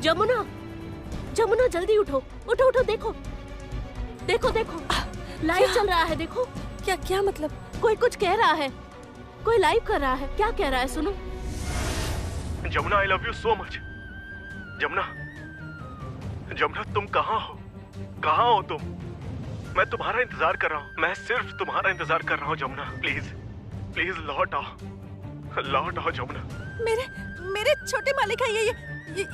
जमुना, जमुना जल्दी उठो, उठो उठो, देखो देखो देखो, लाइव चल रहा है, देखो। क्या क्या मतलब? कोई कुछ कह रहा है, कोई लाइव कर रहा है। क्या कह रहा है, सुनो। Jamuna, I love you so much. Jamuna, Jamuna तुम कहाँ हो? कहाँ हो तुम? मैं तुम्हारा इंतजार कर रहा हूँ, मैं सिर्फ तुम्हारा इंतजार कर रहा हूँ जमुना। प्लीज प्लीज लौट आओ, लौट आओ जमुना। मेरे छोटे मालिक है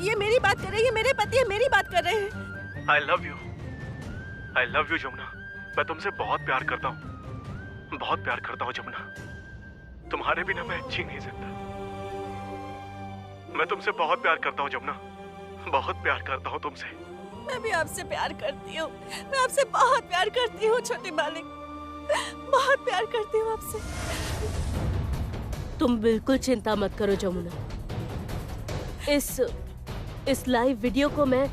ये मेरी बात कर रहे हैं, ये मेरे पति है, मेरी बात कर रहे हैं। I love you Jamuna. मैं तुमसे बहुत प्यार करता हूँ, बहुत प्यार करता हूँ जमुना। तुम्हारे बिना मैं जी नहीं सकता। मैं तुमसे बहुत प्यार करता हूँ जमुना, बहुत प्यार करता हूँ तुमसे। मैं भी आपसे प्यार करती हूँ, मैं आपसे बहुत प्यार करती हूँ छोटे मालिक, बहुत प्यार करती हूँ आपसे। तुम बिल्कुल चिंता मत करो जमुना। इस लाइव वीडियो को मैं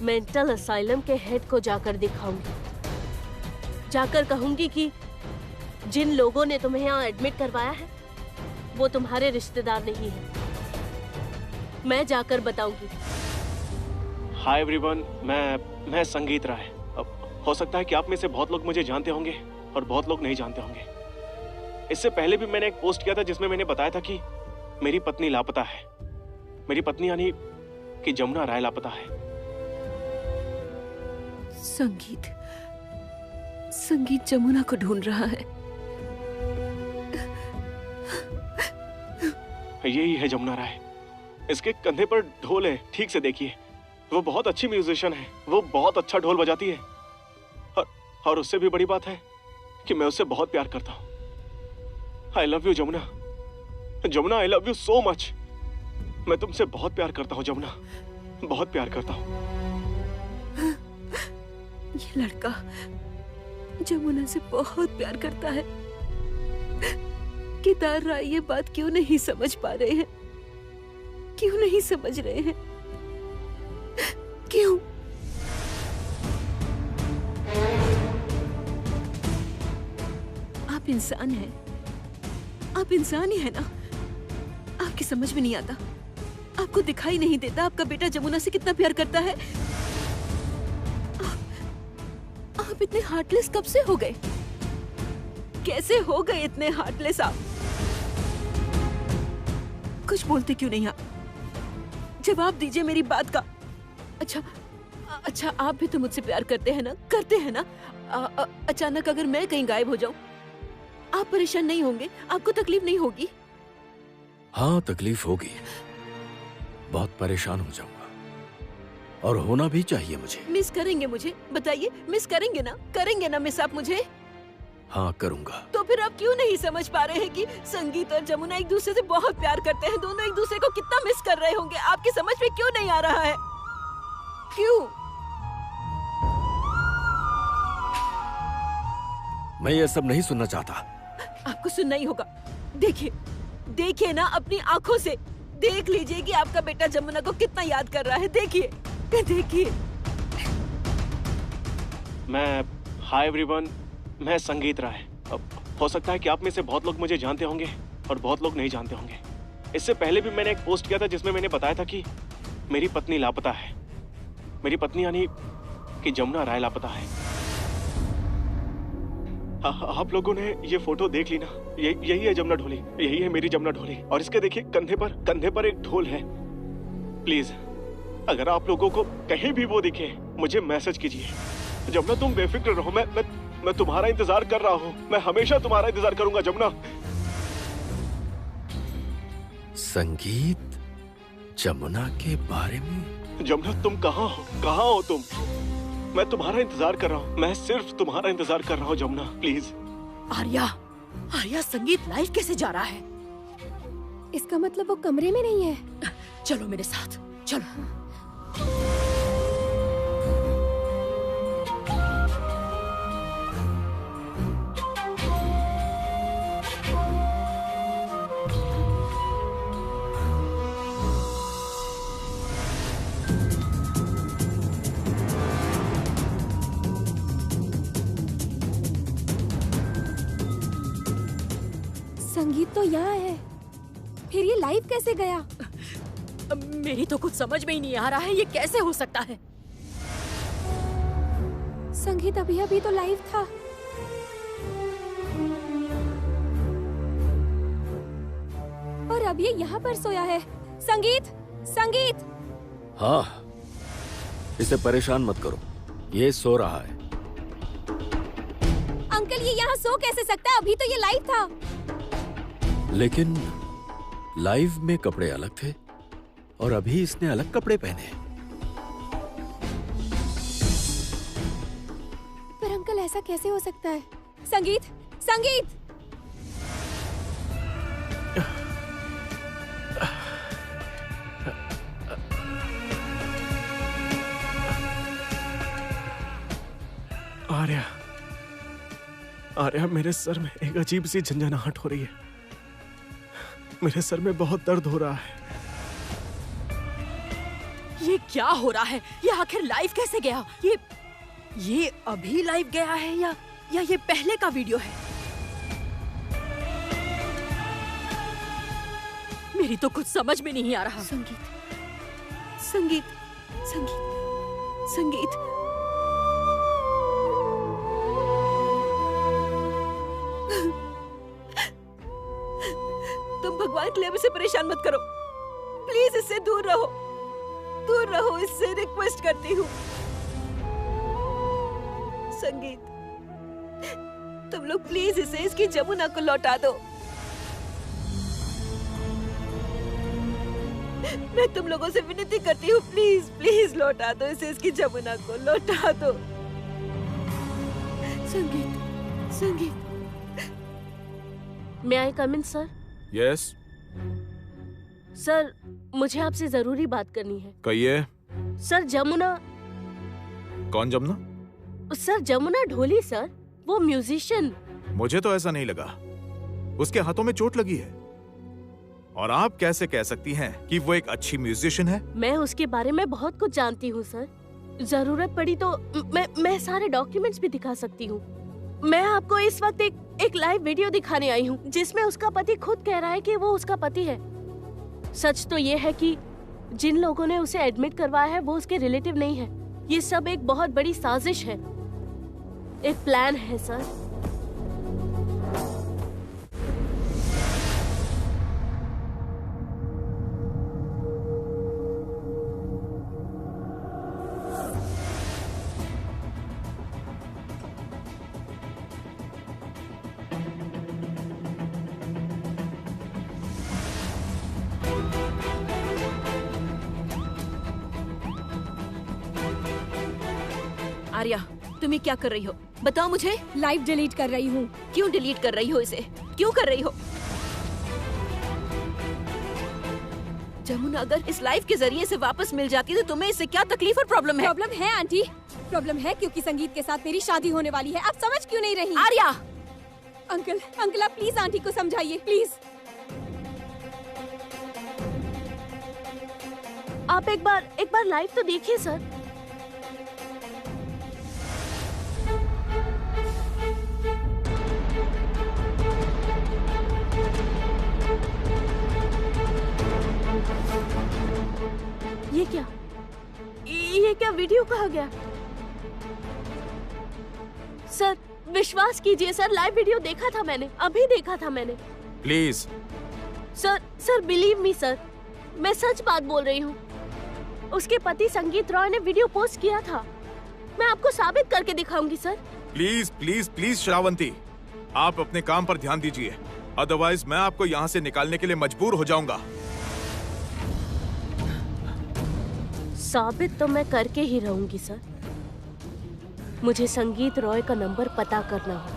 मेंटल असाइलम के हेड को जाकर दिखाऊंगी, जाकर कहूंगी कि जिन लोगों ने तुम्हें यहाँ एडमिट करवाया है वो तुम्हारे रिश्तेदार नहीं है। मैं जाकर बताऊंगी। हाय एवरीवन, मैं संगीत राय। अब हो सकता है कि आप में से बहुत लोग मुझे जानते होंगे और बहुत लोग नहीं जानते होंगे। इससे पहले भी मैंने एक पोस्ट किया था जिसमें मैंने बताया था कि मेरी पत्नी लापता है। मेरी पत्नी यानी कि जमुना राय लापता है। संगीत जमुना को ढूंढ रहा है। यही है जमुना राय। इसके कंधे पर ढोल है, ठीक से देखिए। वो बहुत अच्छी म्यूजिशियन है, वो बहुत अच्छा ढोल बजाती है। और उससे भी बड़ी बात है कि मैं उससे बहुत प्यार करता हूँ। I love you Jamuna. Jamuna, I love you so much. मैं तुमसे बहुत प्यार करता हूँ जमुना, बहुत प्यार करता हूँ। ये लड़का जमुना से बहुत प्यार करता है। केदार राय ये बात क्यों नहीं समझ पा रहे हैं? क्यों नहीं समझ रहे हैं? क्यों? आप इंसान हैं, आप इंसान ही है ना? आपकी समझ में नहीं आता, आपको दिखाई नहीं देता आपका बेटा जमुना से कितना प्यार करता है? आप इतने हार्टलेस कब से हो गए? कैसे हो गए इतने हार्टलेस आप? कुछ बोलते क्यों नहीं आप? जवाब दीजिए मेरी बात का। अच्छा आप भी तो मुझसे प्यार करते हैं ना? करते हैं ना? अचानक अगर मैं कहीं गायब हो जाऊं, आप परेशान नहीं होंगे? आपको तकलीफ नहीं होगी? हाँ, तकलीफ होगी, बहुत परेशान हो जाऊंगा और होना भी चाहिए मुझे। मिस करेंगे मुझे? बताइए, मिस करेंगे ना? करेंगे ना मिस आप मुझे? हाँ, करूंगा। तो फिर आप क्यों नहीं समझ पा रहे हैं कि संगीत और जमुना एक दूसरे से बहुत प्यार करते हैं? दोनों एक दूसरे को कितना मिस कर रहे होंगे। आपकी समझ में क्यों नहीं आ रहा है? क्यों? मैं ये सब नहीं सुनना चाहता। आपको सुनना ही होगा। देखिए ना, अपनी आंखों से देख लीजिए कि आपका बेटा जमुना को कितना याद कर रहा है। देखिए। हाय एवरीवन, मैं संगीत राय। अब हो सकता है कि आप में से बहुत लोग मुझे जानते होंगे और बहुत लोग नहीं जानते होंगे। इससे पहले भी मैंने एक पोस्ट किया था जिसमें मैंने बताया था कि मेरी पत्नी लापता है। मेरी पत्नी यानी कि जमुना राय लापता है। आप लोगों ने ये फोटो देख ली ना? यही है जमुना ढोली, यही है मेरी जमुना ढोली। और इसके देखिए कंधे पर एक ढोल है। प्लीज, अगर आप लोगों को कहीं भी वो दिखे, मुझे मैसेज कीजिए। जमुना, तुम बेफिक्र रहो, मैं तुम्हारा इंतजार कर रहा हूँ। मैं हमेशा तुम्हारा इंतजार करूंगा जमुना। संगीत जमुना के बारे में? जमुना, तुम कहाँ हो तुम? मैं तुम्हारा इंतजार कर रहा हूँ, मैं सिर्फ तुम्हारा इंतजार कर रहा हूँ जमुना, प्लीज। आर्या, संगीत लाइव कैसे जा रहा है? इसका मतलब वो कमरे में नहीं है। चलो मेरे साथ, चलो। संगीत तो यहाँ है, फिर ये लाइव कैसे गया? मेरी तो कुछ समझ में ही नहीं आ रहा है, ये कैसे हो सकता है? संगीत अभी अभी तो लाइव था। और अब ये यहाँ पर सोया है। संगीत, संगीत! हाँ, इसे परेशान मत करो, ये सो रहा है। अंकल ये यहाँ सो कैसे सकता है? अभी तो ये लाइव था। लेकिन लाइव में कपड़े अलग थे और अभी इसने अलग कपड़े पहने हैं। पर अंकल ऐसा कैसे हो सकता है? संगीत, संगीत! आर्या, आर्या, मेरे सर में एक अजीब सी झंझनाहट हो रही है। मेरे सर में बहुत दर्द हो रहा है। ये क्या हो रहा है? ये आखिर लाइव कैसे गया? ये अभी लाइव गया है या ये पहले का वीडियो है? मेरी तो कुछ समझ में नहीं आ रहा। संगीत, संगीत, संगीत, संगीत। तुम भगवान के लिए मुझे परेशान मत करो, प्लीज इससे दूर रहो, दूर रहो इससे, रिक्वेस्ट करती हूँ। संगीत, तुम लोग प्लीज इसे इसकी जमुना को लौटा दो। मैं तुम लोगों से विनती करती हूँ, प्लीज प्लीज लौटा दो इसे इसकी जमुना को, लौटा दो। संगीत, संगीत। मे आई कम इन सर? यस, सर मुझे आपसे जरूरी बात करनी है। कहिए। सर जमुना, कौन जमुना? सर जमुना ढोली सर, वो म्यूजिशियन। मुझे तो ऐसा नहीं लगा, उसके हाथों में चोट लगी है। और आप कैसे कह सकती हैं कि वो एक अच्छी म्यूजिशियन है? मैं उसके बारे में बहुत कुछ जानती हूँ सर। जरूरत पड़ी तो मैं सारे डॉक्यूमेंट्स भी दिखा सकती हूँ। मैं आपको इस वक्त एक लाइव वीडियो दिखाने आई हूँ जिसमें उसका पति खुद कह रहा है कि वो उसका पति है। सच तो ये है कि जिन लोगों ने उसे एडमिट करवाया है वो उसके रिलेटिव नहीं है। ये सब एक बहुत बड़ी साजिश है, एक प्लान है सर। आर्या, तुम ये क्या कर रही हो? बताओ मुझे। लाइव डिलीट कर रही हूँ। क्यों डिलीट कर रही हो इसे? क्यों कर रही हो? जमुना अगर इस लाइव के जरिए से वापस मिल जाती तो तुम्हें इससे क्या तकलीफ और प्रॉब्लम है? प्रॉब्लम है आंटी, प्रॉब्लम है क्योंकि संगीत के साथ मेरी शादी होने वाली है। आप समझ क्यों नहीं रही? आर्या! अंकल, अंकल आप प्लीज आंटी को समझाइए, प्लीज। आप एक बार लाइव तो देखिए सर। ये क्या वीडियो कहा गया? सर विश्वास कीजिए सर, लाइव वीडियो देखा था मैंने, अभी देखा था मैंने। Please. Sir believe me sir, मैं सच बात बोल रही हूँ। उसके पति संगीत रॉय ने वीडियो पोस्ट किया था। मैं आपको साबित करके दिखाऊंगी sir. Please please please Shravanti, आप अपने काम पर ध्यान दीजिए, अदरवाइज मैं आपको यहाँ से निकालने के लिए मजबूर हो जाऊंगा। साबित तो मैं करके ही रहूंगी सर। मुझे संगीत रॉय का नंबर पता करना होगा।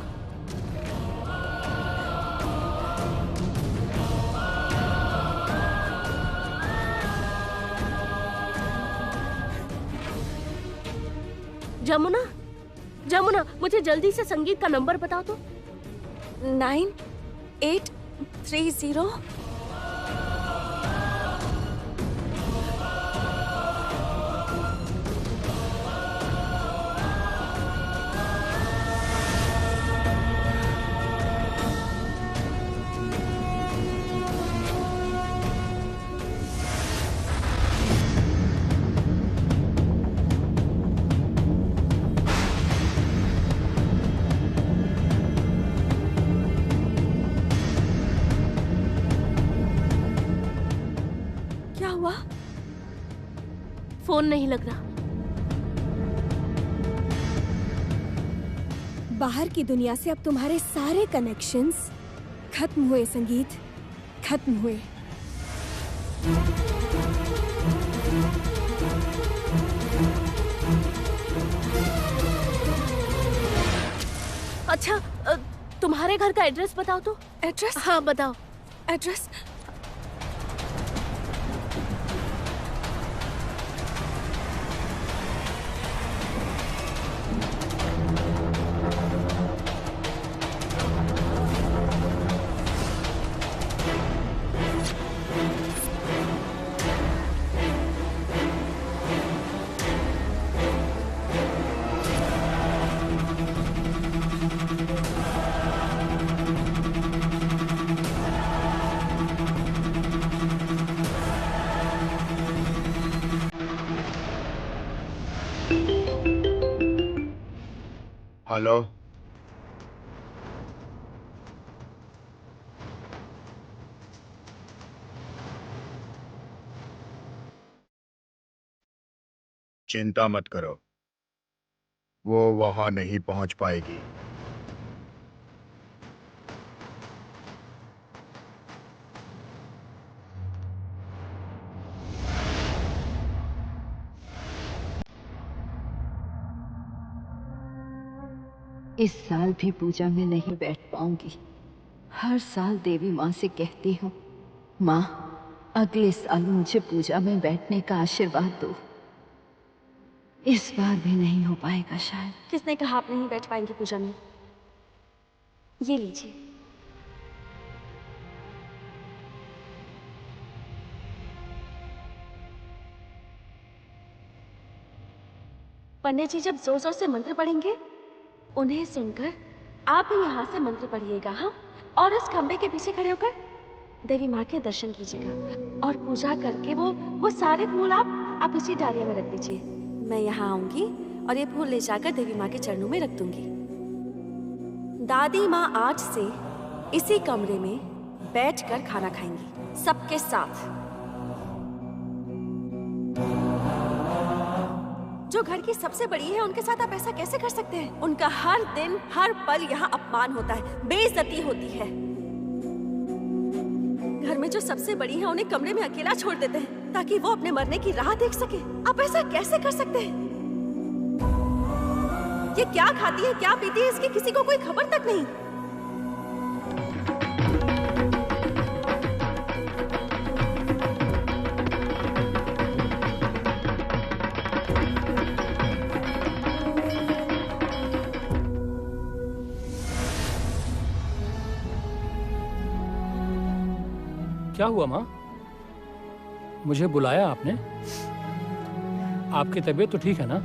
जमुना, मुझे जल्दी से संगीत का नंबर बताओ तो। 9830। फोन नहीं लग रहा। बाहर की दुनिया से अब तुम्हारे सारे कनेक्शंस खत्म हुए संगीत, खत्म हुए। अच्छा तुम्हारे घर का एड्रेस बताओ तो। एड्रेस? हाँ बताओ। एड्रेस? हेलो, चिंता मत करो, वो वहां नहीं पहुंच पाएगी। इस साल भी पूजा में नहीं बैठ पाऊंगी। हर साल देवी माँ से कहती हूँ, माँ अगले साल मुझे पूजा में बैठने का आशीर्वाद दो। इस बार भी नहीं हो पाएगा शायद। किसने कहा आप नहीं बैठ पाएंगे पूजा में? ये लीजिए। पंडित जी जब जोर जोर से मंत्र पढ़ेंगे, उन्हें सुनकर आप भी यहाँ से मंत्र पढ़िएगा, हाँ? और उस खंबे के पीछे खड़े होकर देवी माँ के दर्शन कीजिएगा और पूजा करके वो सारे फूल आप इसी डालिया में रख दीजिए। मैं यहाँ आऊंगी और ये फूल ले जाकर देवी माँ के चरणों में रख दूंगी। दादी माँ आज से इसी कमरे में बैठकर खाना खाएंगी सबके साथ। जो घर की सबसे बड़ी है उनके साथ आप ऐसा कैसे कर सकते हैं? उनका हर दिन हर पल यहाँ अपमान होता है, बेइज्जती होती है। घर में जो सबसे बड़ी है उन्हें कमरे में अकेला छोड़ देते हैं ताकि वो अपने मरने की राह देख सके। आप ऐसा कैसे कर सकते हैं? ये क्या खाती है, क्या पीती है, इसकी किसी को कोई खबर तक नहीं। क्या हुआ माँ? मुझे बुलाया आपने? आपकी तबीयत तो ठीक है ना?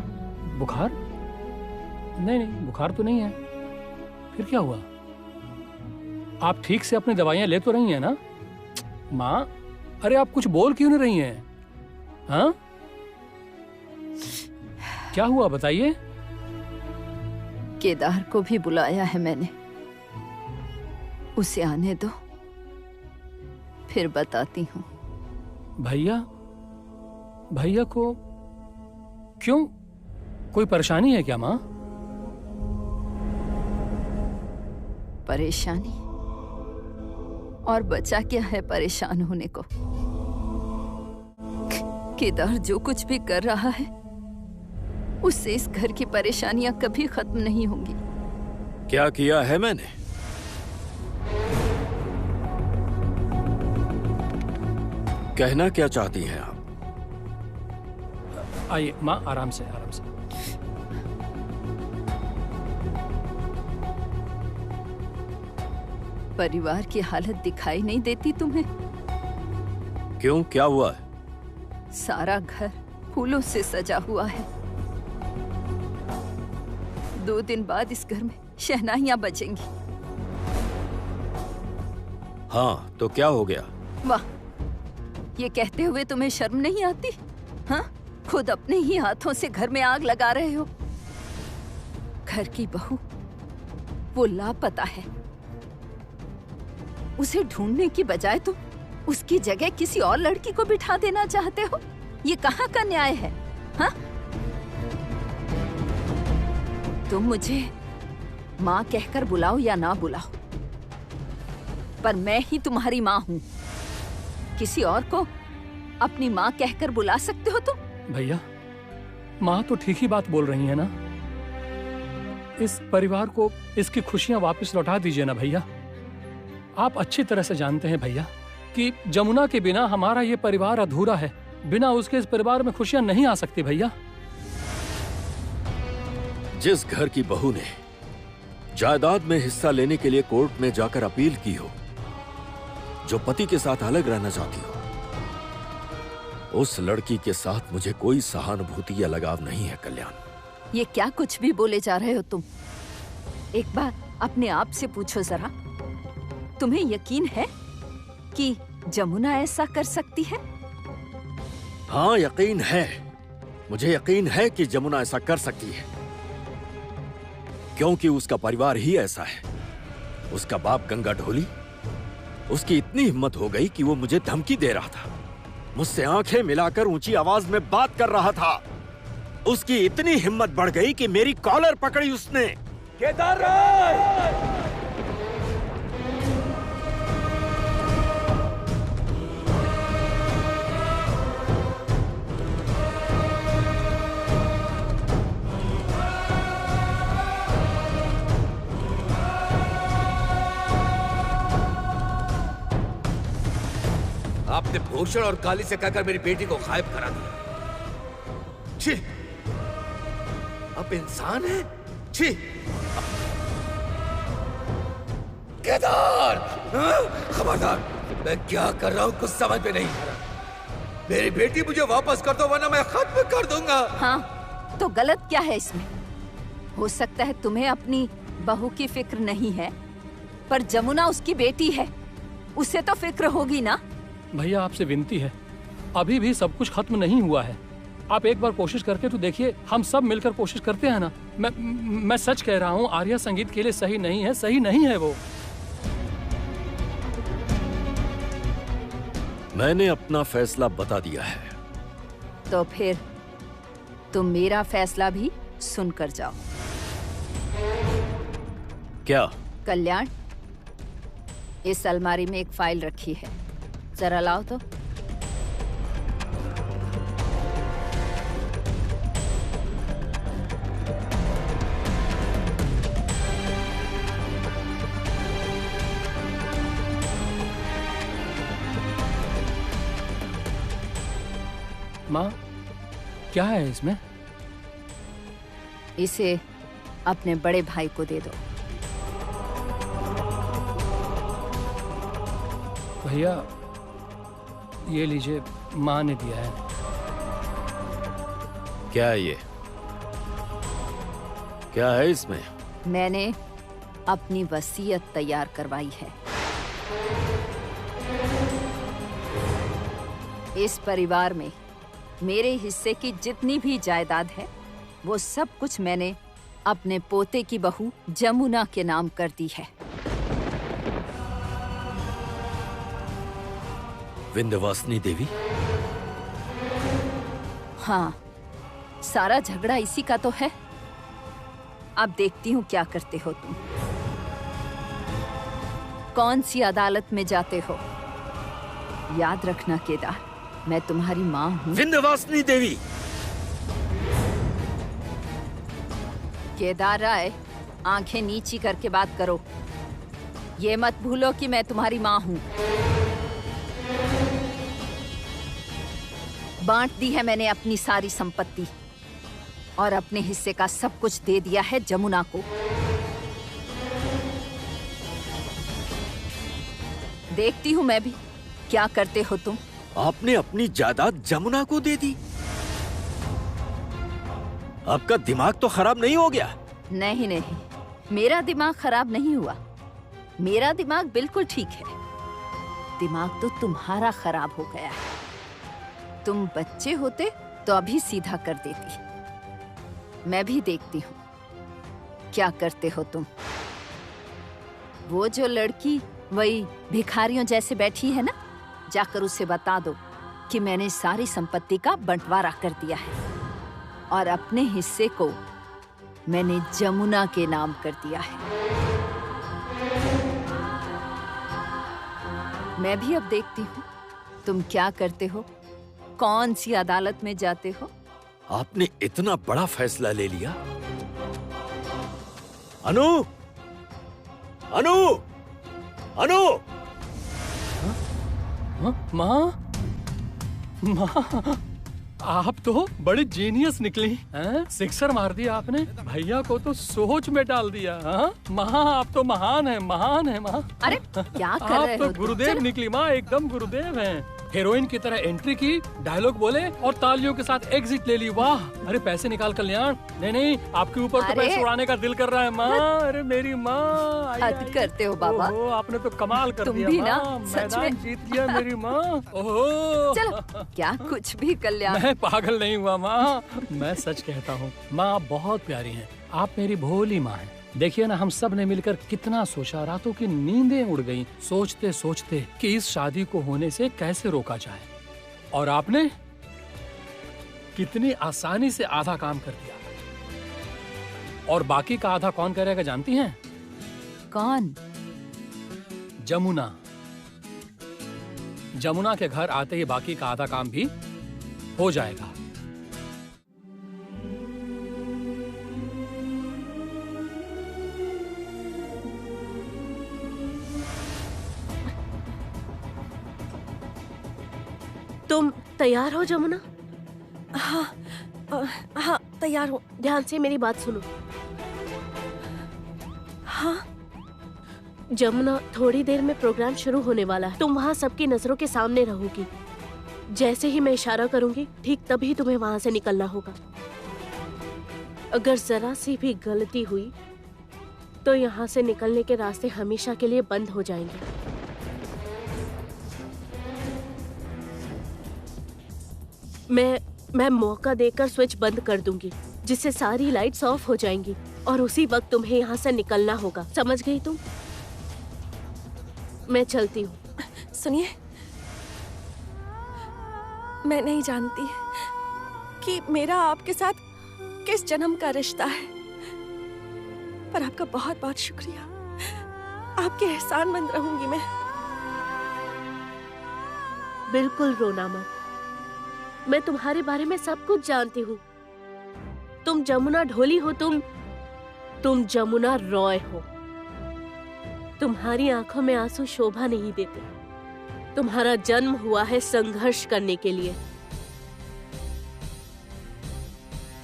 बुखार? नहीं नहीं, बुखार तो नहीं है। फिर क्या हुआ? आप ठीक से अपनी दवाइयाँ ले तो रही हैं ना? माँ, अरे आप कुछ बोल क्यों नहीं रही हैं? हाँ? क्या हुआ बताइए? केदार को भी बुलाया है मैंने, उसे आने दो, फिर बताती हूँ। भैया को क्यों? कोई परेशानी है क्या माँ? परेशानी? और बचा क्या है परेशान होने को? केदार जो कुछ भी कर रहा है उससे इस घर की परेशानियां कभी खत्म नहीं होंगी। क्या किया है मैंने? कहना क्या चाहती हैं आप? आइए माँ, आराम से आराम से। परिवार की हालत दिखाई नहीं देती तुम्हें? क्यों, क्या हुआ है? सारा घर फूलों से सजा हुआ है। 2 दिन बाद इस घर में शहनाइयां बजेंगी। हाँ, तो क्या हो गया? वाह, ये कहते हुए तुम्हें शर्म नहीं आती? हाँ, खुद अपने ही हाथों से घर में आग लगा रहे हो। घर की बहू वो लापता है, उसे ढूंढने की बजाय तुम उसकी जगह किसी और लड़की को बिठा देना चाहते हो। ये कहाँ का न्याय है? हाँ? तुम मुझे माँ कहकर बुलाओ या ना बुलाओ, पर मैं ही तुम्हारी माँ हूँ। किसी और को अपनी माँ कहकर बुला सकते हो तुम? भैया, माँ तो ठीक ही बात बोल रही है ना। इस परिवार को इसकी खुशियाँ वापस लौटा दीजिए ना भैया। आप अच्छी तरह से जानते हैं भैया कि जमुना के बिना हमारा ये परिवार अधूरा है। बिना उसके इस परिवार में खुशियाँ नहीं आ सकती भैया। जिस घर की बहू ने जायदाद में हिस्सा लेने के लिए कोर्ट में जाकर अपील की हो, जो पति के साथ अलग रहना चाहती हो, उस लड़की के साथ मुझे कोई सहानुभूति या लगाव नहीं है कल्याण। ये क्या कुछ भी बोले जा रहे हो तुम? एक बार अपने आप से पूछो जरा, तुम्हें यकीन है कि जमुना ऐसा कर सकती है? हाँ, यकीन है। मुझे यकीन है कि जमुना ऐसा कर सकती है, क्योंकि उसका परिवार ही ऐसा है। उसका बाप गंगा ढोली, उसकी इतनी हिम्मत हो गई कि वो मुझे धमकी दे रहा था, मुझसे आंखें मिलाकर ऊंची आवाज में बात कर रहा था। उसकी इतनी हिम्मत बढ़ गई कि मेरी कॉलर पकड़ी उसने। केदार राय! आपने भूषण और काली से कहकर मेरी बेटी को गायब करा दिया। छी! आप इंसान हैं? छी! केदार! खबरदार! मैं क्या कर रहा हूँ कुछ समझ में नहीं आ रहा। मेरी बेटी मुझे वापस कर दो वरना मैं खत्म कर दूंगा। हाँ, तो गलत क्या है इसमें? हो सकता है तुम्हें अपनी बहू की फिक्र नहीं है, पर जमुना उसकी बेटी है, उसे तो फिक्र होगी ना। भैया, आपसे विनती है, अभी भी सब कुछ खत्म नहीं हुआ है। आप एक बार कोशिश करके तो देखिए। हम सब मिलकर कोशिश करते हैं ना। मैं सच कह रहा हूँ, आर्या संगीत के लिए सही नहीं है, सही नहीं है वो। मैंने अपना फैसला बता दिया है। तो फिर तुम मेरा फैसला भी सुनकर जाओ। क्या? कल्याण, इस अलमारी में एक फाइल रखी है, जरा लाओ तो। माँ, क्या है इसमें? इसे अपने बड़े भाई को दे दो। भैया, ये लीजिए, माँ ने दिया है। क्या है ये? क्या है इसमें? मैंने अपनी वसीयत तैयार करवाई है। इस परिवार में मेरे हिस्से की जितनी भी जायदाद है, वो सब कुछ मैंने अपने पोते की बहू जमुना के नाम कर दी है। विंध्यवासिनी देवी? हाँ, सारा झगड़ा इसी का तो है। अब देखती हूँ क्या करते हो तुम। कौन सी अदालत में जाते हो? याद रखना केदार, मैं तुम्हारी माँ हूँ। विंध्यवासिनी देवी! केदार राय, आंखें नीची करके बात करो। ये मत भूलो कि मैं तुम्हारी माँ हूँ। बांट दी है मैंने अपनी सारी संपत्ति और अपने हिस्से का सब कुछ दे दिया है जमुना को। देखती हूँ मैं भी क्या करते हो तुम। आपने अपनी जायदाद जमुना को दे दी? आपका दिमाग तो खराब नहीं हो गया? नहीं नहीं, मेरा दिमाग खराब नहीं हुआ। मेरा दिमाग बिल्कुल ठीक है। दिमाग तो तुम्हारा खराब हो गया है। तुम बच्चे होते तो अभी सीधा कर देती। मैं भी देखती हूँ क्या करते हो तुम। वो जो लड़की वही भिखारियों जैसे बैठी है ना, जाकर उसे बता दो कि मैंने सारी संपत्ति का बंटवारा कर दिया है। और अपने हिस्से को मैंने जमुना के नाम कर दिया है। मैं भी अब देखती हूँ तुम क्या करते हो, कौन सी अदालत में जाते हो। आपने इतना बड़ा फैसला ले लिया? अनु! अनु! अनु! माँ, माँ, आप तो बड़ी जीनियस निकली हैं? सिक्सर मार दिया आपने, भैया को तो सोच में डाल दिया। हाँ माँ, आप तो महान है, महान है माँ। अरे क्या कर रहे आप हो? तो गुरुदेव निकली माँ, एकदम गुरुदेव हैं। हीरोइन की तरह एंट्री की, डायलॉग बोले और तालियों के साथ एग्जिट ले ली। वाह! अरे पैसे निकाल कल्याण। नहीं नहीं, आपके ऊपर तो पैसे उड़ाने का दिल कर रहा है माँ। अरे मेरी माँ, हद करते हो बाबा। ओहो, आपने तो कमाल कर तुम दिया भी ना, माँ। सच मैदान में। जीत गया मेरी माँ। ओहो, चलो, क्या कुछ भी कल्याण। मैं पागल नहीं हुआ माँ, मैं सच कहता हूँ माँ, आप बहुत प्यारी हैं। आप मेरी भोली माँ हैं। देखिए ना, हम सब ने मिलकर कितना सोचा, रातों की नींदें उड़ गईं, सोचते सोचते कि इस शादी को होने से कैसे रोका जाए, और आपने कितनी आसानी से आधा काम कर दिया। और बाकी का आधा कौन करेगा जानती हैं? कौन? जमुना। जमुना के घर आते ही बाकी का आधा काम भी हो जाएगा। तुम तैयार हो जमुना? हाँ तैयार हो। ध्यान से मेरी बात सुनो। हाँ जमुना, थोड़ी देर में प्रोग्राम शुरू होने वाला है। तुम वहाँ सबकी नजरों के सामने रहोगी। जैसे ही मैं इशारा करूंगी, ठीक तभी तुम्हें वहाँ से निकलना होगा। अगर जरा सी भी गलती हुई तो यहाँ से निकलने के रास्ते हमेशा के लिए बंद हो जाएंगे। मैं मौका देकर स्विच बंद कर दूंगी, जिससे सारी लाइट्स ऑफ हो जाएंगी और उसी वक्त तुम्हें यहाँ से निकलना होगा। समझ गई तुम? मैं चलती हूँ। सुनिए, मैं नहीं जानती कि मेरा आपके साथ किस जन्म का रिश्ता है, पर आपका बहुत बहुत शुक्रिया। आपके एहसानमंद रहूंगी मैं। बिल्कुल रोना मत, मैं तुम्हारे बारे में सब कुछ जानती हूँ। तुम जमुना ढोली हो, तुम जमुना रॉय हो। तुम्हारी आंखों में आंसू शोभा नहीं देते। तुम्हारा जन्म हुआ है संघर्ष करने के लिए।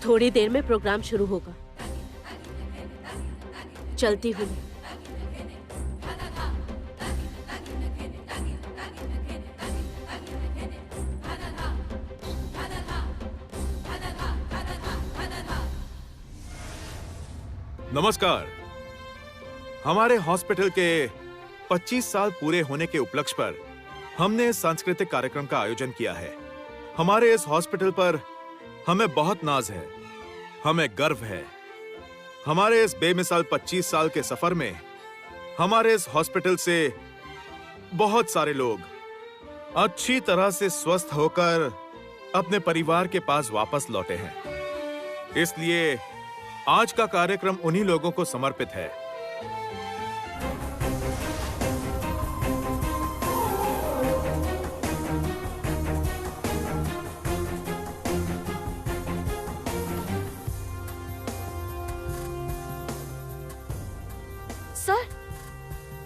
थोड़ी देर में प्रोग्राम शुरू होगा। चलती हूँ। नमस्कार। हमारे हॉस्पिटल के 25 साल पूरे होने के उपलक्ष्य पर हमने सांस्कृतिक कार्यक्रम का आयोजन किया है। हमारे इस हॉस्पिटल पर हमें बहुत नाज है, हमें गर्व है। हमारे इस बेमिसाल 25 साल के सफर में हमारे इस हॉस्पिटल से बहुत सारे लोग अच्छी तरह से स्वस्थ होकर अपने परिवार के पास वापस लौटे हैं। इसलिए आज का कार्यक्रम उन्हीं लोगों को समर्पित है।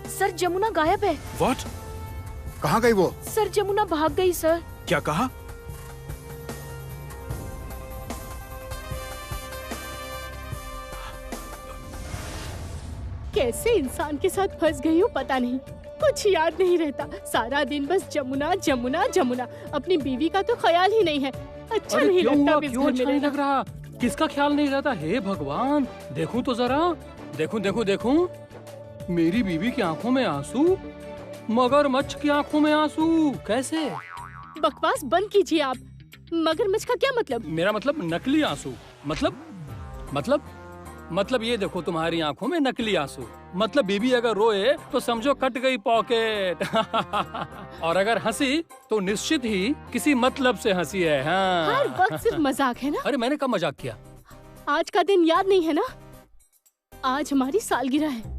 सर जमुना गायब है। What? कहाँ गई वो? सर जमुना भाग गई सर। क्या कहा? कैसे इंसान के साथ फंस गई हूँ पता नहीं, कुछ याद नहीं रहता। सारा दिन बस जमुना जमुना जमुना। अपनी बीवी का तो ख्याल ही नहीं है। अच्छा नहीं लगता इस घर में नहीं लग रहा। किसका ख्याल नहीं रहता? हे भगवान, देखूं तो जरा, देखूं। मेरी बीवी की आंखों में आंसू, मगरमच्छ की आंखों में आंसू, कैसे? बकवास बंद कीजिए आप। मगरमच्छ का क्या मतलब? मेरा मतलब नकली आंसू। मतलब मतलब ये देखो तुम्हारी आंखों में नकली आंसू। मतलब बीबी अगर रोए तो समझो कट गई पॉकेट। और अगर हंसी तो निश्चित ही किसी मतलब से हंसी है। हाँ। हर वक्त सिर्फ मजाक है ना? अरे मैंने कब मजाक किया? आज का दिन याद नहीं है ना? आज हमारी सालगिरह है।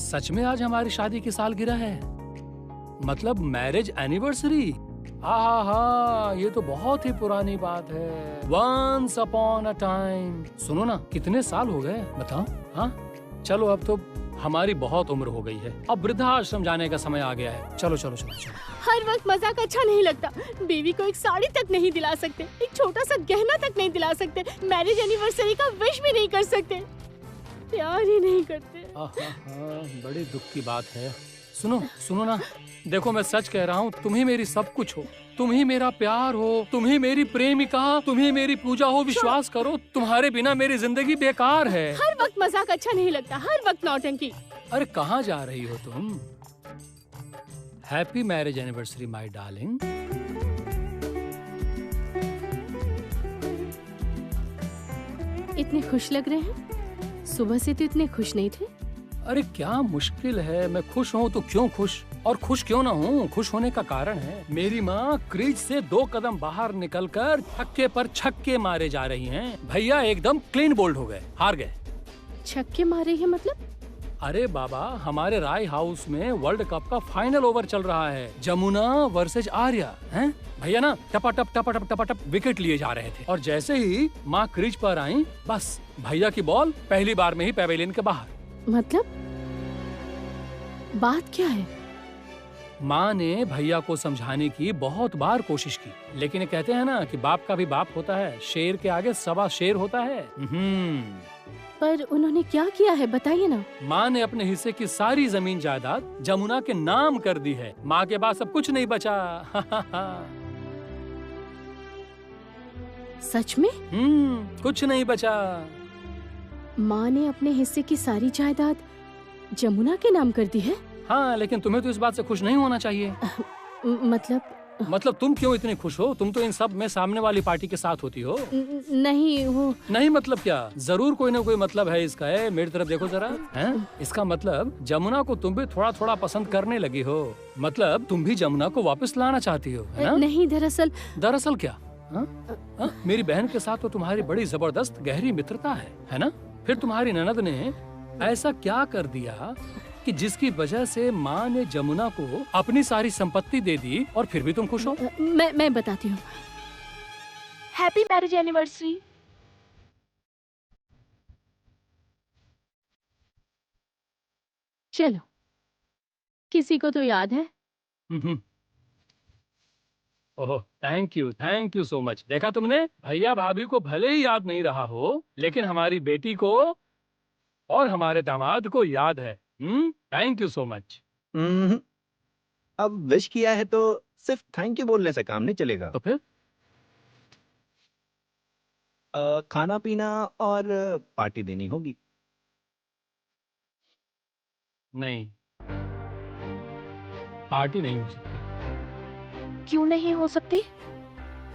सच में आज हमारी शादी की सालगिरह है? मतलब मैरिज एनिवर्सरी? हाँ, ये तो बहुत ही पुरानी बात है। Once upon a time। सुनो ना, कितने साल हो गए बताओ? हाँ चलो, अब तो हमारी बहुत उम्र हो गई है, अब वृद्धाश्रम जाने का समय आ गया है। चलो चलो चलो चलो। हर वक्त मजाक अच्छा नहीं लगता। बीवी को एक साड़ी तक नहीं दिला सकते, एक छोटा सा गहना तक नहीं दिला सकते, मैरिज एनिवर्सरी का विश भी नहीं कर सकते, प्यार ही नहीं करते। बड़ी दुख की बात है। सुनो सुनो ना, देखो मैं सच कह रहा हूँ, तुम ही मेरी सब कुछ हो, तुम ही मेरा प्यार हो, तुम ही मेरी प्रेमिका, तुम ही मेरी पूजा हो। विश्वास करो, तुम्हारे बिना मेरी जिंदगी बेकार है। हर वक्त मजाक अच्छा नहीं लगता, हर वक्त नौटंकी। अरे कहाँ जा रही हो तुम? Happy marriage anniversary my darling. इतने खुश लग रहे हैं, सुबह से तो इतने खुश नहीं थे। अरे क्या मुश्किल है, मैं खुश हूँ तो क्यों खुश, और खुश क्यों ना हूँ? खुश होने का कारण है मेरी माँ क्रीज से 2 कदम बाहर निकलकर छक्के पर छक्के मारे जा रही हैं। भैया एकदम क्लीन बोल्ड हो गए, हार गए। छक्के मारे हैं मतलब? अरे बाबा, हमारे राय हाउस में वर्ल्ड कप का फाइनल ओवर चल रहा है, जमुना वर्सेज आर्या हैं। भैया ना टपाटप विकेट लिए जा रहे थे, और जैसे ही माँ क्रीज पर आई, बस भैया की बॉल पहली बार में ही पैवेलियन के बाहर। मतलब बात क्या है? माँ ने भैया को समझाने की बहुत बार कोशिश की, लेकिन ये कहते हैं ना कि बाप का भी बाप होता है, शेर के आगे सवा शेर होता है। पर उन्होंने क्या किया है बताइए ना। माँ ने अपने हिस्से की सारी जमीन जायदाद जमुना के नाम कर दी है। माँ के पास अब कुछ नहीं बचा। सच में? कुछ नहीं बचा। माँ ने अपने हिस्से की सारी जायदाद जमुना के नाम कर दी है? हाँ, लेकिन तुम्हें तो इस बात से खुश नहीं होना चाहिए। मतलब तुम क्यों इतनी खुश हो? तुम तो इन सब में सामने वाली पार्टी के साथ होती हो। नहीं, वो नहीं मतलब क्या? जरूर कोई ना कोई मतलब है इसका। है मेरी तरफ देखो जरा। हैं? इसका मतलब जमुना को तुम भी थोड़ा थोड़ा पसंद करने लगी हो। मतलब तुम भी जमुना को वापस लाना चाहती हो, है ना? नहीं, दरअसल क्या? मेरी बहन के साथ तो तुम्हारी बड़ी जबरदस्त गहरी मित्रता है ना? फिर तुम्हारी ननद ने ऐसा क्या कर दिया कि जिसकी वजह से माँ ने जमुना को अपनी सारी संपत्ति दे दी, और फिर भी तुम खुश हो? मैं बताती हूँ। Happy marriage anniversary. चलो, किसी को तो याद है। ओह, थैंक यू सो मच। देखा तुमने, भैया भाभी को भले ही याद नहीं रहा हो, लेकिन हमारी बेटी को और हमारे दामाद को याद है। Thank you so much. अब विश किया है तो सिर्फ थैंक यू बोलने से काम नहीं चलेगा। तो फिर खाना पीना और पार्टी देनी होगी। नहीं, पार्टी नहीं हो सकती। क्यों नहीं हो सकती?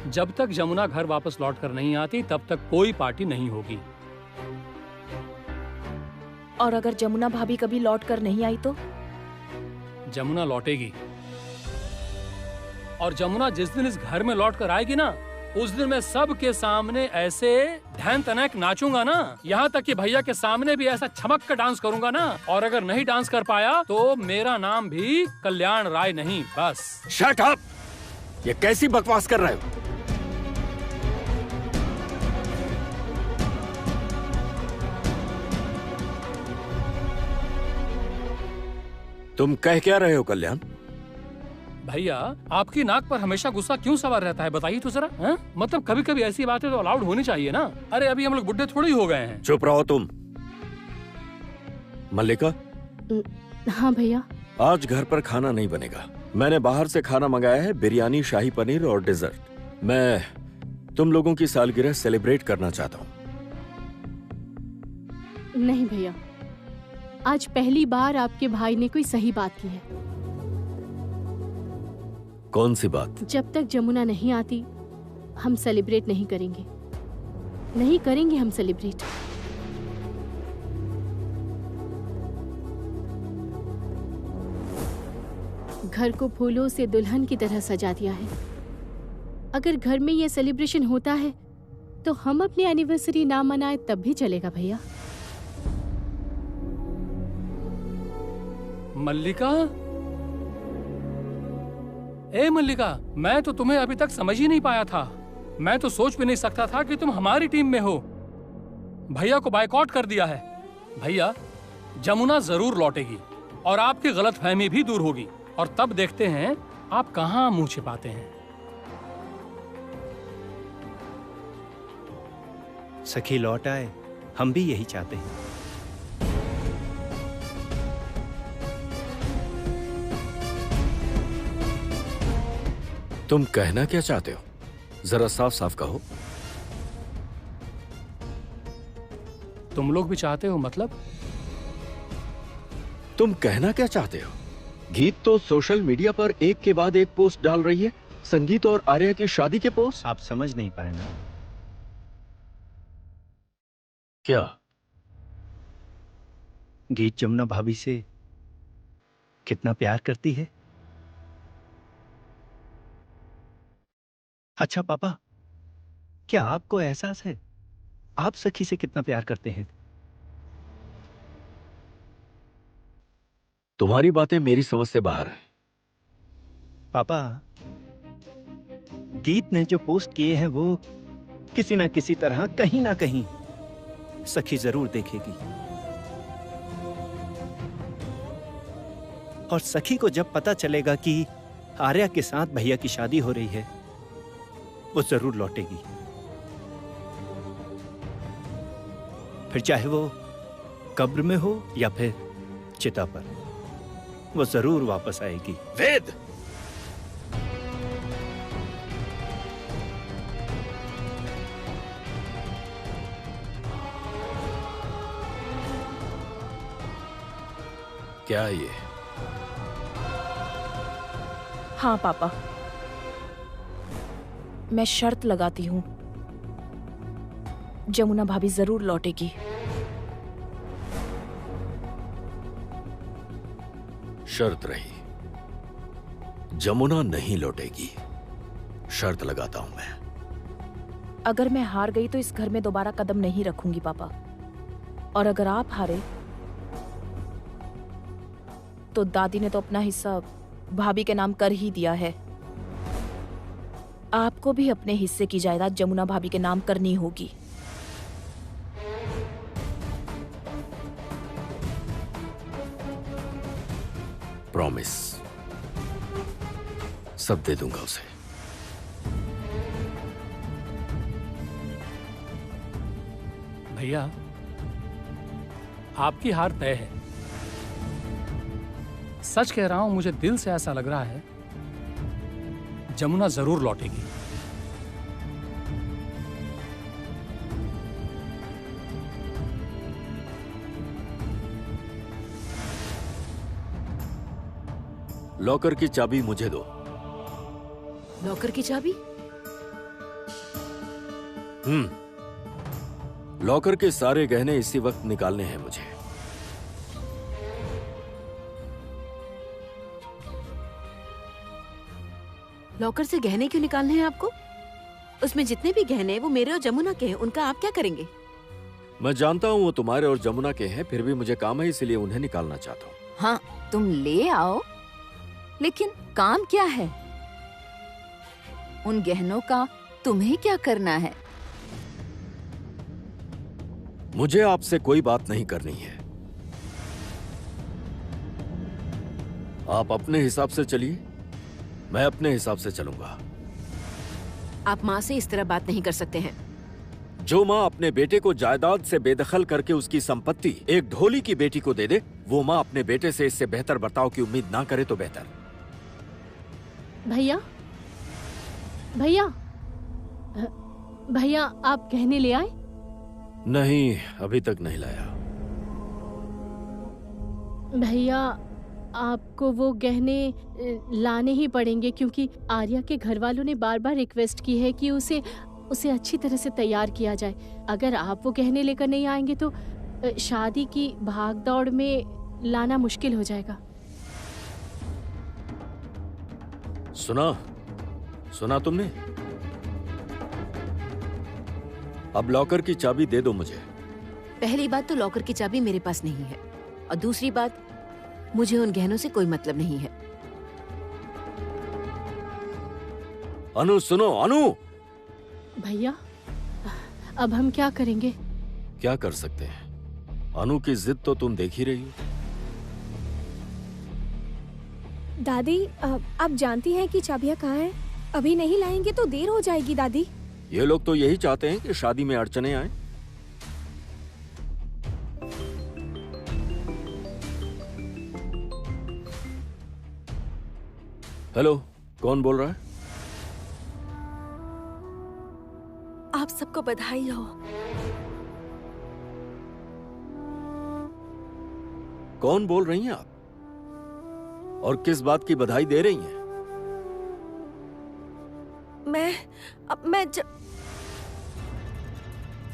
जब तक जमुना घर वापस लौट कर नहीं आती, तब तक कोई पार्टी नहीं होगी। और अगर जमुना भाभी कभी लौट कर नहीं आई तो? जमुना लौटेगी, और जमुना जिस दिन इस घर में लौट कर आएगी ना, उस दिन मैं सबके सामने ऐसे ढैन तनक नाचूंगा ना, यहाँ तक कि भैया के सामने भी ऐसा छमक कर डांस करूंगा ना। और अगर नहीं डांस कर पाया तो मेरा नाम भी कल्याण राय नहीं, बस। Shut up! ये कैसी बकवास कर रहे हो? तुम कह क्या रहे हो कल्याण? भैया, आपकी नाक पर हमेशा गुस्सा क्यों सवार रहता है, बताइए तो जरा। हैं? मतलब कभी कभी ऐसी बातें तो अलाउड होनी चाहिए ना। अरे अभी हम लोग बुढ़े थोड़ी हो गए हैं। चुप रहो तुम। मल्लिका। हाँ भैया। आज घर पर खाना नहीं बनेगा। मैंने बाहर से खाना मंगाया है, बिरयानी, शाही पनीर और डिजर्ट। मैं तुम लोगों की सालगिरह सेलिब्रेट करना चाहता हूँ। नहीं भैया, आज पहली बार आपके भाई ने कोई सही बात की है। कौन सी बात? जब तक जमुना नहीं आती, हम सेलिब्रेट नहीं करेंगे, नहीं करेंगे हम सेलिब्रेट। घर को फूलों से दुल्हन की तरह सजा दिया है। अगर घर में ये सेलिब्रेशन होता है तो हम अपनी एनिवर्सरी ना मनाए तब भी चलेगा भैया। मल्लिका, ए मल्लिका, मैं तो तुम्हें अभी तक समझ ही नहीं पाया था। मैं तो सोच भी नहीं सकता था कि तुम हमारी टीम में हो। भैया को बायकॉट कर दिया है। भैया, जमुना जरूर लौटेगी और आपकी गलतफहमी भी दूर होगी, और तब देखते हैं आप कहां मुंह छिपाते हैं। सखी लौट आए, हम भी यही चाहते हैं। तुम कहना क्या चाहते हो? जरा साफ साफ कहो। तुम लोग भी चाहते हो? मतलब तुम कहना क्या चाहते हो? गीत तो सोशल मीडिया पर एक के बाद एक पोस्ट डाल रही है, संगीत और आर्या की शादी के पोस्ट। आप समझ नहीं पाए ना? क्या? गीत जमुना भाभी से कितना प्यार करती है। अच्छा पापा, क्या आपको एहसास है आप सखी से कितना प्यार करते हैं? तुम्हारी बातें मेरी समझ से बाहर है। पापा, गीत ने जो पोस्ट किए हैं वो किसी ना किसी तरह कहीं ना कहीं सखी जरूर देखेगी, और सखी को जब पता चलेगा कि आर्या के साथ भैया की शादी हो रही है, वो जरूर लौटेगी। फिर चाहे वो कब्र में हो या फिर चिता पर, वो जरूर वापस आएगी। वेद, क्या ये? हाँ पापा, मैं शर्त लगाती हूँ, जमुना भाभी जरूर लौटेगी। शर्त रही, जमुना नहीं लौटेगी। शर्त लगाता हूं मैं। अगर मैं हार गई तो इस घर में दोबारा कदम नहीं रखूंगी पापा, और अगर आप हारे तो दादी ने तो अपना हिस्सा भाभी के नाम कर ही दिया है। आपको भी अपने हिस्से की जायदाद जमुना भाभी के नाम करनी होगी। प्रॉमिस, सब दे दूंगा उसे। भैया, आपकी हार तय है। सच कह रहा हूं, मुझे दिल से ऐसा लग रहा है जमुना जरूर लौटेगी। लॉकर की चाबी मुझे दो। लॉकर की चाबी? लॉकर के सारे गहने इसी वक्त निकालने हैं मुझे। लॉकर से गहने क्यों निकालने हैं आपको? उसमें जितने भी गहने वो मेरे और जमुना के हैं, उनका आप क्या करेंगे? मैं जानता हूँ वो तुम्हारे और जमुना के हैं, फिर भी मुझे काम है, इसलिए उन्हें निकालना चाहता हूँ। हाँ, तुम ले आओ, लेकिन काम क्या है? उन गहनों का तुम्हें क्या करना है? मुझे आपसे कोई बात नहीं करनी है। आप अपने हिसाब से चलिए, मैं अपने हिसाब से चलूंगा। आप माँ से इस तरह बात नहीं कर सकते हैं। जो माँ अपने बेटे को जायदाद से बेदखल करके उसकी संपत्ति एक ढोली की बेटी को दे दे, वो माँ अपने बेटे से इससे बेहतर बर्ताव की उम्मीद ना करे तो बेहतर। भैया, भैया, भैया, आप गहने ले आए? नहीं, अभी तक नहीं लाया। भैया, आपको वो गहने लाने ही पड़ेंगे, क्योंकि आर्या के घर वालों ने बार बार रिक्वेस्ट की है कि उसे अच्छी तरह से तैयार किया जाए। अगर आप वो गहने लेकर नहीं आएंगे तो शादी की भागदौड़ में लाना मुश्किल हो जाएगा। सुना तुमने? अब लॉकर की चाबी दे दो मुझे। पहली बात तो लॉकर की चाबी मेरे पास नहीं है, और दूसरी बात, मुझे उन गहनों से कोई मतलब नहीं है। अनु सुनो, अनु! भैया, अब हम क्या करेंगे? क्या कर सकते हैं? अनु की जिद तो तुम देख ही रही हो। दादी, आप जानती हैं कि चाबियां कहाँ हैं? अभी नहीं लाएंगे तो देर हो जाएगी दादी। ये लोग तो यही चाहते हैं कि शादी में अड़चने आए। हेलो, कौन बोल रहा है? आप सबको बधाई हो। कौन बोल रही हैं आप? और किस बात की बधाई दे रही हैं?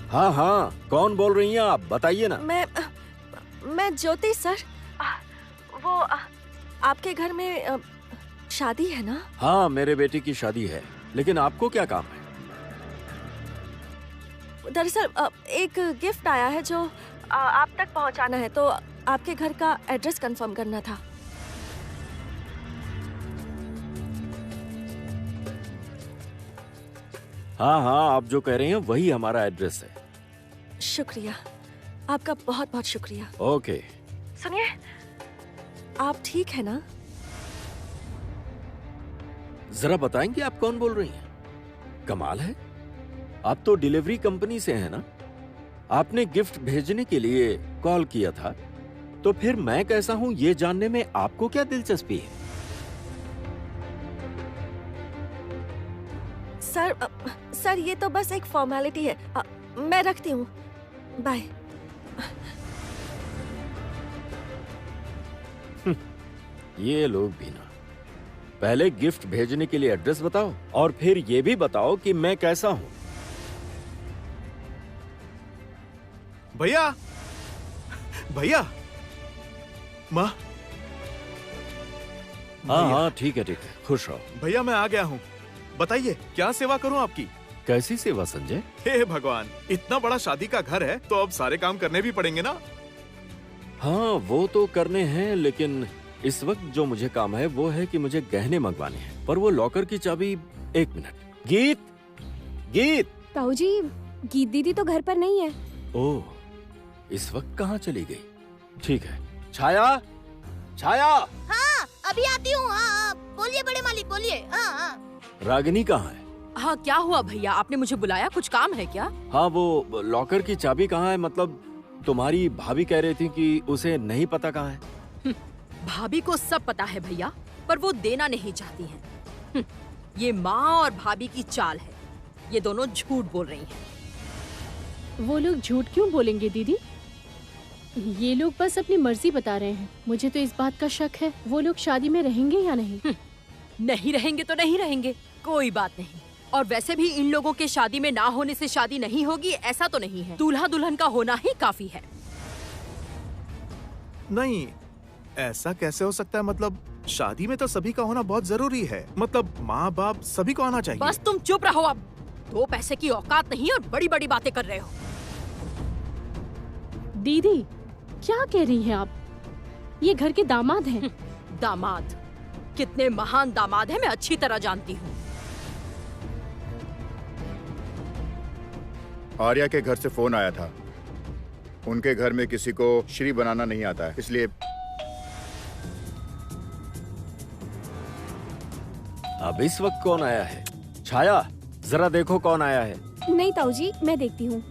हाँ, कौन बोल रही हैं आप? बताइए ना। मैं ज्योति सर। वो आपके घर में शादी है ना? हाँ, मेरे बेटे की शादी है, लेकिन आपको क्या काम है? दरअसल एक गिफ्ट आया है जो आप तक पहुंचाना है, तो आपके घर का एड्रेस कंफर्म करना था। हाँ, आप जो कह रहे हैं वही हमारा एड्रेस है। शुक्रिया, आपका बहुत बहुत शुक्रिया। ओके। सुनिए, आप ठीक है ना? जरा बताएंगे आप कौन बोल रही हैं? कमाल है, आप तो डिलीवरी कंपनी से हैं ना? आपने गिफ्ट भेजने के लिए कॉल किया था, तो फिर मैं कैसा हूं ये जानने में आपको क्या दिलचस्पी है? सर ये तो बस एक फॉर्मेलिटी है। मैं रखती हूँ, बाय। ये लोग भी ना, पहले गिफ्ट भेजने के लिए एड्रेस बताओ और फिर ये भी बताओ कि मैं कैसा हूं। भैया, माँ। हाँ, ठीक है, खुश रहो। भैया, मैं आ गया हूँ। बताइए, क्या सेवा करूँ आपकी? कैसी सेवा संजय? हे भगवान, इतना बड़ा शादी का घर है तो अब सारे काम करने भी पड़ेंगे ना? हाँ, वो तो करने हैं, लेकिन इस वक्त जो मुझे काम है वो है कि मुझे गहने मंगवाने हैं। पर वो लॉकर की चाबी, एक मिनट। गीत। ताऊ जी, गीत दीदी तो घर पर नहीं है। ओह, इस वक्त कहाँ चली गई? ठीक है। छाया। हाँ, अभी आती हूँ। हाँ, बोलिए बड़े मालिक, बोलिए। हाँ। रागिनी कहाँ है? हाँ, क्या हुआ भैया? आपने मुझे बुलाया, कुछ काम है क्या? हाँ, वो लॉकर की चाबी कहाँ है? मतलब तुम्हारी भाभी कह रही थी कि उसे नहीं पता कहाँ है। भाभी को सब पता है भैया, पर वो देना नहीं चाहती हैं। ये माँ और भाभी की चाल है। ये दोनों झूठ बोल रही हैं। वो लोग झूठ क्यों बोलेंगे दीदी? ये लोग बस अपनी मर्जी बता रहे हैं। मुझे तो इस बात का शक है, वो लोग शादी में रहेंगे या नहीं। नहीं रहेंगे तो नहीं रहेंगे, कोई बात नहीं। और वैसे भी इन लोगों के शादी में ना होने से शादी नहीं होगी ऐसा तो नहीं है। दूल्हा दुल्हन का होना ही काफी है। नहीं, ऐसा कैसे हो सकता है? मतलब शादी में तो सभी का होना बहुत जरूरी है। मतलब माँ बाप सभी को आना चाहिए। बस तुम चुप रहो अब। 2 पैसे की औकात नहीं और बड़ी बड़ी बातें कर रहे हो। दीदी, क्या कह रही हैं आप? ये घर के दामाद हैं। दामाद? कितने महान दामाद हैं मैं अच्छी तरह जानती हूँ। आर्या के घर से फोन आया था। उनके घर में किसी को श्री बनाना नहीं आता है, इसलिए। अब इस वक्त कौन आया है? छाया, जरा देखो कौन आया है। नहीं ताऊ जी, मैं देखती हूँ।